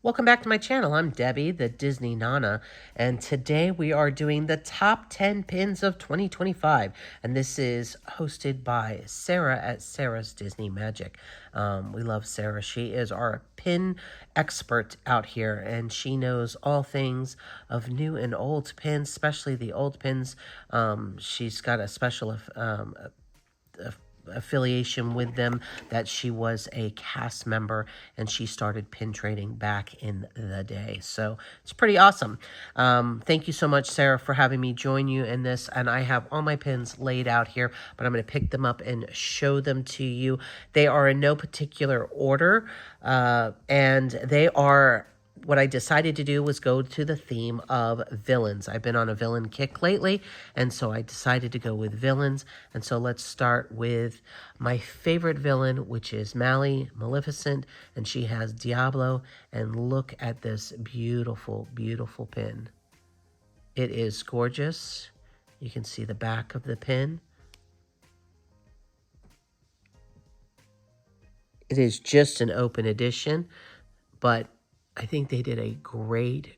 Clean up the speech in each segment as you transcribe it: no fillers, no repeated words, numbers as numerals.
Welcome back to my channel. I'm Debbie, the Disney Nana, and today we are doing the top 10 pins of 2025, and this is hosted by Sara at Sara's Disney Magic. We love Sara. She is our pin expert out here, and she knows all things of new and old pins, especially the old pins. She's got a special affiliation with them, that she was a cast member and she started pin trading back in the day. So it's pretty awesome. Thank you so much, Sara, for having me join you in this. And I have all my pins laid out here, but I'm going to pick them up and show them to you. They are in no particular order, and they are... What I decided to do was go to the theme of villains. I've been on a villain kick lately, and so I decided to go with villains. And so let's start with my favorite villain, which is Mally Maleficent, and she has Diablo. And look at this beautiful, beautiful pin. It is gorgeous. You can see the back of the pin. It is just an open edition, but I think they did a great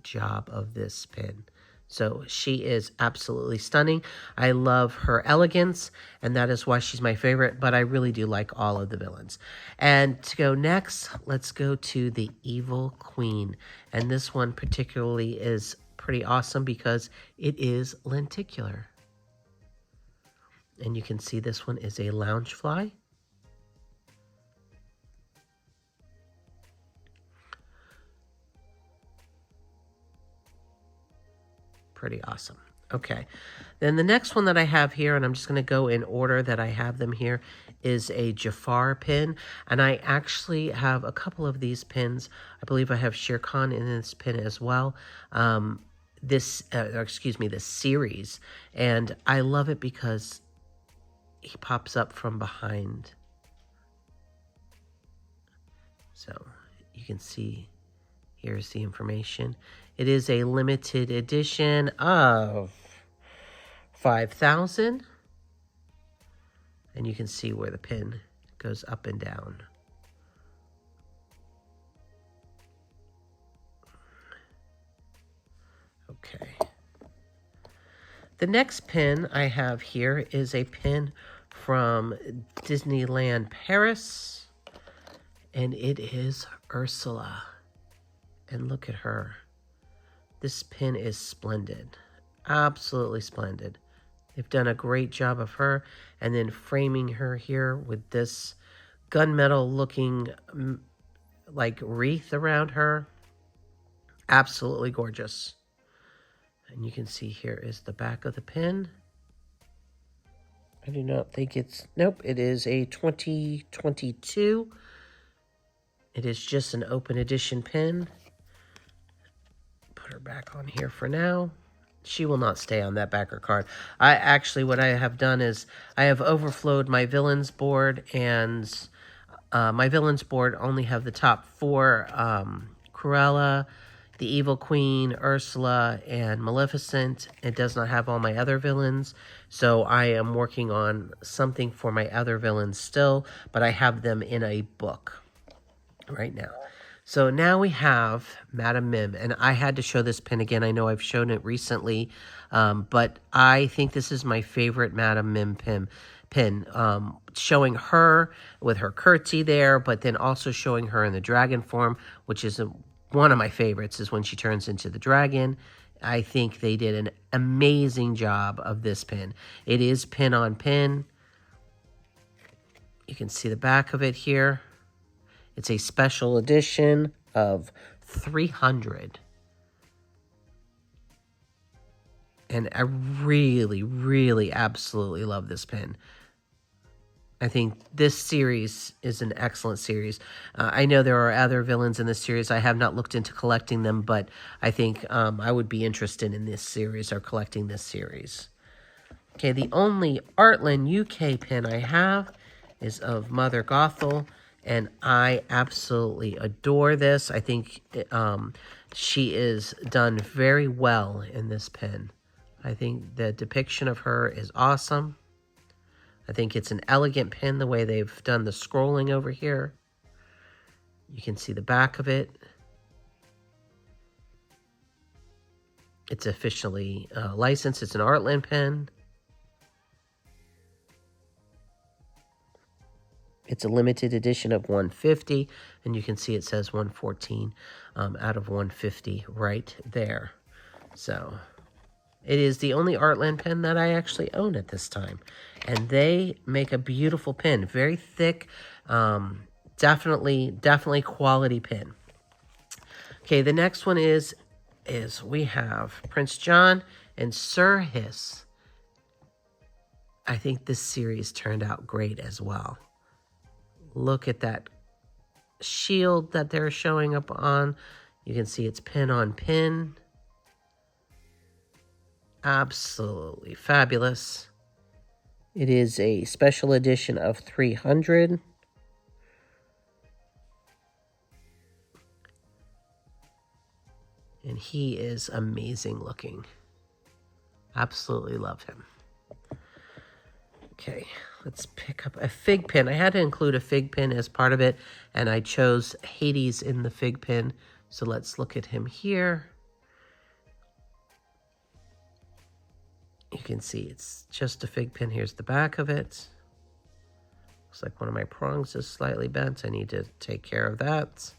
job of this pin. So she is absolutely stunning. I love her elegance, and that is why she's my favorite, but I really do like all of the villains. And to go next, let's go to the Evil Queen. And this one particularly is pretty awesome because it is lenticular. And you can see this one is a lounge fly. Pretty awesome. Okay, then the next one that I have here, and I'm just going to go in order that I have them here, is a Jafar pin. And I actually have a couple of these pins. I believe I have Shere Khan in this pin as well. This series. And I love it because he pops up from behind. So you can see, here's the information. It is a limited edition of 5,000. And you can see where the pin goes up and down. Okay. The next pin I have here is a pin from Disneyland Paris. And it is Ursula. And look at her. This pin is splendid. Absolutely splendid. They've done a great job of her. And then framing her here with this gunmetal looking like wreath around her. Absolutely gorgeous. And you can see here is the back of the pin. I do not think it's... Nope, it is a 2022. It is just an open edition pin. Her back on here for now. She will not stay on that backer card. What I have done is I have overflowed my villains board, and my villains board only have the top 4, Cruella, the Evil Queen, Ursula, and Maleficent. It does not have all my other villains, so I am working on something for my other villains still, but I have them in a book right now. So now we have Madame Mim, and I had to show this pin again. I know I've shown it recently, but I think this is my favorite Madame Mim pin. Showing her with her curtsy there, but then also showing her in the dragon form, which is one of my favorites, is when she turns into the dragon. I think they did an amazing job of this pin. It is pin on pin. You can see the back of it here. It's a special edition of 300. And I really, absolutely love this pin. I think this series is an excellent series. I know there are other villains in this series. I have not looked into collecting them, but I think I would be interested in this series or collecting this series. Okay, the only Artland UK pin I have is of Mother Gothel. And I absolutely adore this. I think she is done very well in this pin. I think the depiction of her is awesome. I think it's an elegant pin the way they've done the scrolling over here. You can see the back of it. It's officially licensed. It's an Artland pen. It's a limited edition of 150, and you can see it says 114 out of 150 right there. So it is the only Artland pen that I actually own at this time. And they make a beautiful pen. Very thick. Definitely quality pen. Okay, the next one is we have Prince John and Sir Hiss. I think this series turned out great as well. Look at that shield that they're showing up on. You can see it's pin on pin. Absolutely fabulous. It is a special edition of 300. And he is amazing looking. Absolutely love him. Okay, let's pick up a fig pin. I had to include a fig pin as part of it, and I chose Hades in the fig pin. So let's look at him here. You can see it's just a fig pin. Here's the back of it. Looks like one of my prongs is slightly bent. I need to take care of that.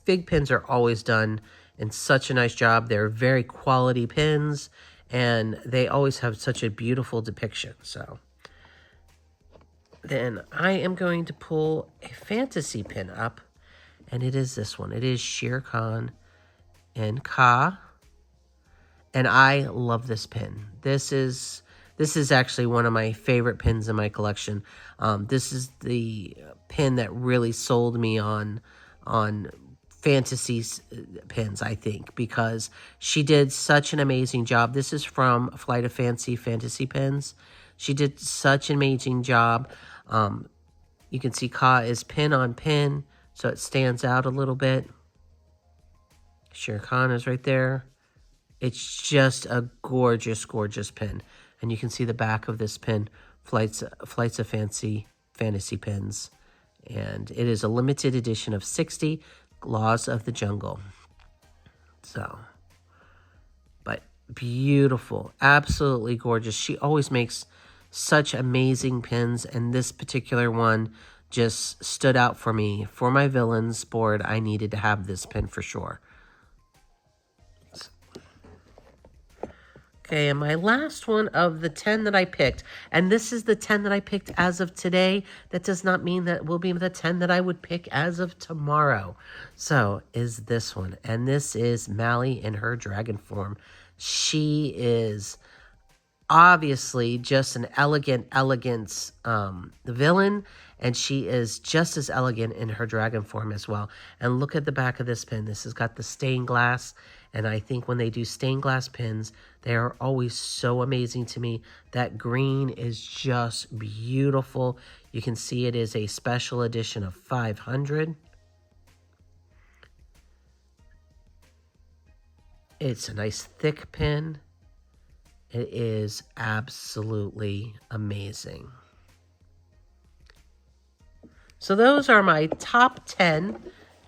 Fig pins are always done in such a nice job. They're very quality pins, and they always have such a beautiful depiction. So then I am going to pull a fantasy pin up, and it is this one. It is Shere Khan and Ka, and I love this pin. This is actually one of my favorite pins in my collection. This is the pin that really sold me on fantasy pins, I think, because she did such an amazing job. This is from Flight of Fancy Fantasy Pins. She did such an amazing job. You can see Ka is pin on pin, so it stands out a little bit. Shere Khan is right there. It's just a gorgeous, gorgeous pin. And you can see the back of this pin, Flights of Fancy Fantasy Pins. And it is a limited edition of 60, Laws of the Jungle. So, but beautiful, absolutely gorgeous. She always makes such amazing pins, and this particular one just stood out for me. For my villains board, I needed to have this pin for sure. Okay, and my last one of the 10 that I picked, and this is the 10 that I picked as of today. That does not mean that will be the 10 that I would pick as of tomorrow. So, is this one. And this is Mally in her dragon form. She is obviously just an elegant villain, and she is just as elegant in her dragon form as well. And look at the back of this pin. This has got the stained glass, and I think when they do stained glass pins, they are always so amazing to me. That green is just beautiful. You can see it is a special edition of 500. It's a nice thick pin. It is absolutely amazing. So those are my top 10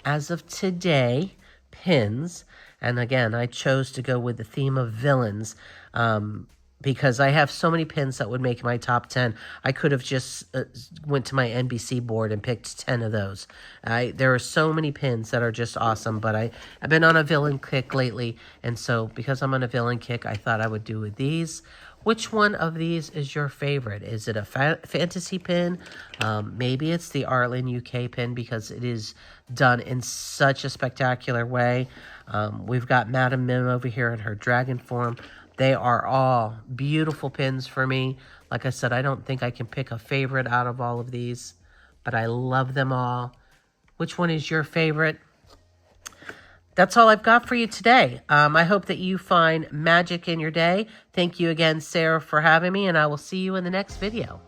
as of today pins. And again, I chose to go with the theme of villains because I have so many pins that would make my top 10. I could have just went to my NBC board and picked 10 of those. There are so many pins that are just awesome, but I've been on a villain kick lately. And so because I'm on a villain kick, I thought I would do with these. Which one of these is your favorite? Is it a fantasy pin? Maybe it's the Artland UK pin because it is done in such a spectacular way. We've got Madam Mim over here in her dragon form. They are all beautiful pins for me. Like I said, I don't think I can pick a favorite out of all of these, but I love them all. Which one is your favorite? That's all I've got for you today. I hope that you find magic in your day. Thank you again, Sarah, for having me, and I will see you in the next video.